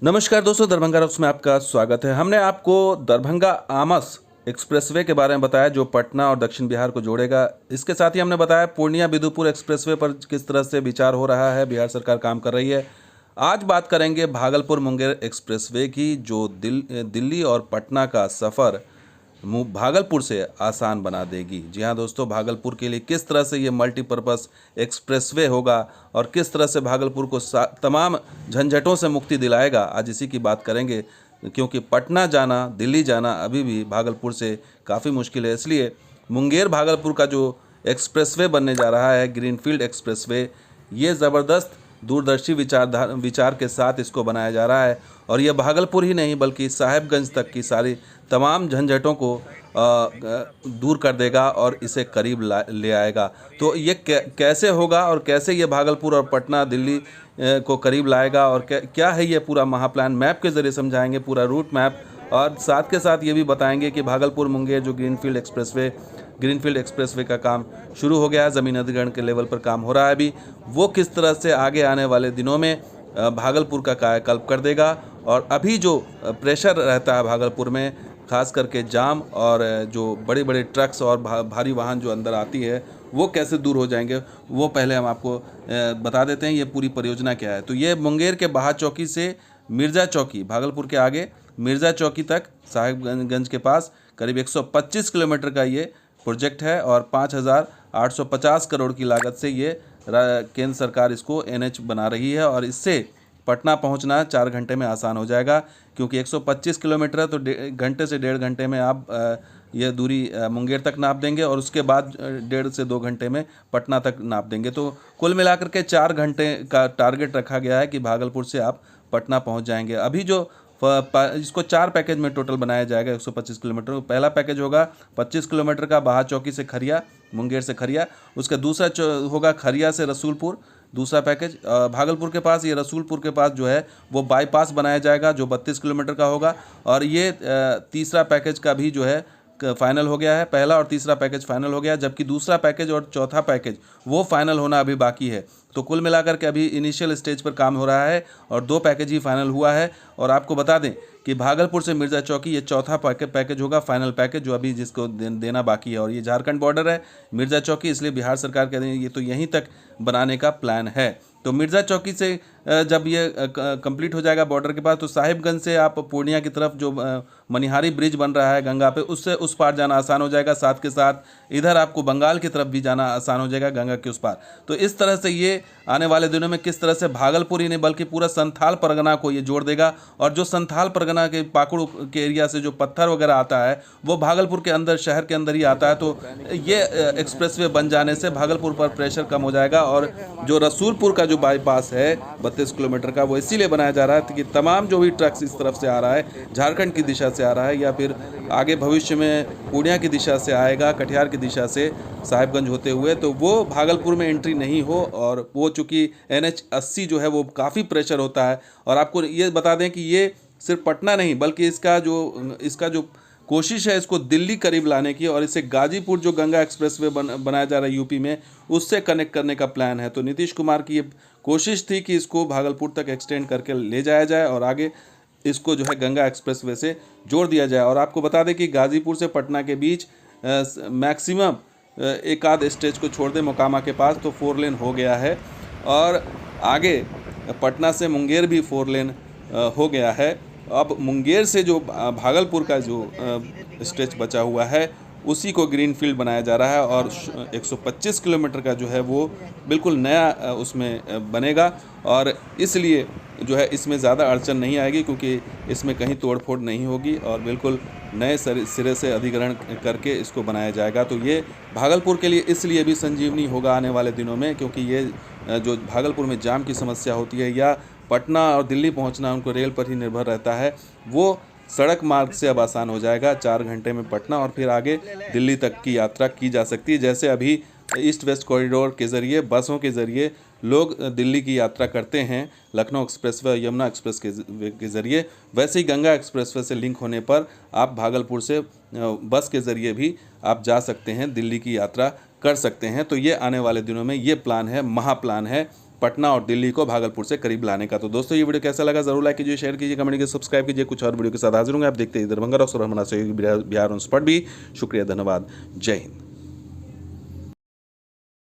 नमस्कार दोस्तों, दरभंगा रॉक्स में आपका स्वागत है। हमने आपको दरभंगा आमस एक्सप्रेसवे के बारे में बताया जो पटना और दक्षिण बिहार को जोड़ेगा। इसके साथ ही हमने बताया पूर्णिया बिदुपुर एक्सप्रेसवे पर किस तरह से विचार हो रहा है, बिहार सरकार काम कर रही है। आज बात करेंगे भागलपुर मुंगेर एक्सप्रेसवे की, जो दिल्ली और पटना का सफ़र भागलपुर से आसान बना देगी। जी हाँ दोस्तों, भागलपुर के लिए किस तरह से ये मल्टीपर्पज़ एक्सप्रेसवे होगा और किस तरह से भागलपुर को तमाम झंझटों से मुक्ति दिलाएगा, आज इसी की बात करेंगे। क्योंकि पटना जाना, दिल्ली जाना अभी भी भागलपुर से काफ़ी मुश्किल है। इसलिए मुंगेर भागलपुर का जो एक्सप्रेसवे बनने जा रहा है, ग्रीनफील्ड एक्सप्रेसवे, ये ज़बरदस्त दूरदर्शी विचार के साथ इसको बनाया जा रहा है। और यह भागलपुर ही नहीं बल्कि साहिबगंज तक की सारी तमाम झंझटों को दूर कर देगा और इसे करीब ले आएगा। तो ये कैसे होगा और कैसे ये भागलपुर और पटना दिल्ली को करीब लाएगा और क्या है ये पूरा महाप्लान, मैप के ज़रिए समझाएंगे, पूरा रूट मैप। और साथ के साथ ये भी बताएंगे कि भागलपुर मुंगेर जो ग्रीनफील्ड एक्सप्रेसवे का काम शुरू हो गया है, ज़मीन अधिग्रहण के लेवल पर काम हो रहा है अभी, वो किस तरह से आगे आने वाले दिनों में भागलपुर का कायाकल्प कर देगा। और अभी जो प्रेशर रहता है भागलपुर में, खास करके जाम और जो बड़े बड़े ट्रक्स और भारी वाहन जो अंदर आती है, वो कैसे दूर हो जाएंगे, वो पहले हम आपको बता देते हैं ये पूरी परियोजना क्या है। तो ये मुंगेर के बाहा चौकी से मिर्ज़ा चौकी, भागलपुर के आगे मिर्ज़ा चौकी तक साहिबगंज के पास करीब 125 किलोमीटर का ये प्रोजेक्ट है और 5,850 करोड़ की लागत से ये केंद्र सरकार इसको NH बना रही है। और इससे पटना पहुंचना 4 घंटे में आसान हो जाएगा, क्योंकि 125 किलोमीटर है तो घंटे से 1.5 घंटे में आप ये दूरी मुंगेर तक नाप देंगे और उसके बाद 1.5 से 2 घंटे में पटना तक नाप देंगे। तो कुल मिलाकर के 4 घंटे का टारगेट रखा गया है कि भागलपुर से आप पटना पहुंच जाएंगे। अभी जो इसको 4 पैकेज में टोटल बनाया जाएगा 125 किलोमीटर। पहला पैकेज होगा 25 किलोमीटर का बाहा चौकी से खरिया, मुंगेर से खरिया। उसका दूसरा होगा खरिया से रसूलपुर, दूसरा पैकेज भागलपुर के पास। ये रसूलपुर के पास जो है वो बाईपास बनाया जाएगा जो 32 किलोमीटर का होगा। और ये तीसरा पैकेज का भी जो है फाइनल हो गया है। पहला और तीसरा पैकेज फाइनल हो गया, जबकि दूसरा पैकेज और चौथा पैकेज वो फाइनल होना अभी बाकी है। तो कुल मिलाकर के अभी इनिशियल स्टेज पर काम हो रहा है और 2 पैकेज ही फाइनल हुआ है। और आपको बता दें कि भागलपुर से मिर्ज़ा चौकी ये चौथा पैकेज होगा, फाइनल पैकेज, जो अभी जिसको देना बाकी है। और ये झारखंड बॉर्डर है मिर्ज़ा चौकी, इसलिए बिहार सरकार कहते हैं ये तो यहीं तक बनाने का प्लान है। तो मिर्ज़ा चौकी से जब ये कंप्लीट हो जाएगा बॉर्डर के पास, तो साहिबगंज से आप पूर्णिया की तरफ जो मनिहारी ब्रिज बन रहा है गंगा पे, उससे उस पार जाना आसान हो जाएगा। साथ के साथ इधर आपको बंगाल की तरफ भी जाना आसान हो जाएगा गंगा के उस पार। तो इस तरह से ये आने वाले दिनों में किस तरह से भागलपुर ही नहीं बल्कि पूरा संथाल परगना को ये जोड़ देगा। और जो संथाल परगना के पाकुड़ के एरिया से जो पत्थर वगैरह आता है वो भागलपुर के अंदर, शहर के अंदर ही आता है। तो ये एक्सप्रेसवे बन जाने से भागलपुर पर प्रेशर कम हो जाएगा। और जो रसूलपुर का जो बाईपास है 32 किलोमीटर का, वो इसीलिए बनाया जा रहा है कि तमाम जो भी ट्रक्स इस तरफ से आ रहा है, झारखंड की दिशा से आ रहा है या फिर आगे भविष्य में पूर्णिया की दिशा से आएगा, कटिहार की दिशा से साहिबगंज होते हुए, तो वो भागलपुर में एंट्री नहीं हो। और वो चूँकि NH 80 जो है वो काफ़ी प्रेशर होता है। और आपको ये बता दें कि ये सिर्फ पटना नहीं बल्कि इसका जो कोशिश है इसको दिल्ली करीब लाने की, और इससे गाजीपुर जो गंगा एक्सप्रेसवे बनाया जा रहा है यूपी में, उससे कनेक्ट करने का प्लान है। तो नीतीश कुमार की ये कोशिश थी कि इसको भागलपुर तक एक्सटेंड करके ले जाया जाए और आगे इसको जो है गंगा एक्सप्रेसवे से जोड़ दिया जाए। और आपको बता दें कि गाजीपुर से पटना के बीच मैक्सिमम एक आध स्टेज को छोड़ दें मोकामा के पास तो 4 लेन हो गया है। और आगे पटना से मुंगेर भी 4 लेन हो गया है। अब मुंगेर से जो भागलपुर का जो स्ट्रेच बचा हुआ है उसी को ग्रीनफील्ड बनाया जा रहा है और 125 किलोमीटर का जो है वो बिल्कुल नया उसमें बनेगा। और इसलिए जो है इसमें ज़्यादा अड़चन नहीं आएगी, क्योंकि इसमें कहीं तोड़-फोड़ नहीं होगी और बिल्कुल नए सिरे से अधिग्रहण करके इसको बनाया जाएगा। तो ये भागलपुर के लिए इसलिए भी संजीवनी होगा आने वाले दिनों में, क्योंकि ये जो भागलपुर में जाम की समस्या होती है या पटना और दिल्ली पहुंचना उनको रेल पर ही निर्भर रहता है, वो सड़क मार्ग से अब आसान हो जाएगा। 4 घंटे में पटना और फिर आगे दिल्ली तक की यात्रा की जा सकती है। जैसे अभी ईस्ट वेस्ट कॉरिडोर के ज़रिए, बसों के ज़रिए लोग दिल्ली की यात्रा करते हैं, लखनऊ एक्सप्रेसवे, यमुना एक्सप्रेस के ज़रिए, वैसे ही गंगा एक्सप्रेसवे से लिंक होने पर आप भागलपुर से बस के ज़रिए भी आप जा सकते हैं, दिल्ली की यात्रा कर सकते हैं। तो ये आने वाले दिनों में ये प्लान है, महाप्लान है पटना और दिल्ली को भागलपुर से करीब लाने का। तो दोस्तों ये वीडियो कैसा लगा जरूर लाइक कीजिए, शेयर कीजिए, कमेंट कीजिए, सब्सक्राइब कीजिए। कुछ और वीडियो के साथ हाजिर होंगे। आप देखते हैं दरभंगा और बिहार ऑन स्पॉट भी। शुक्रिया, धन्यवाद, जय हिंद।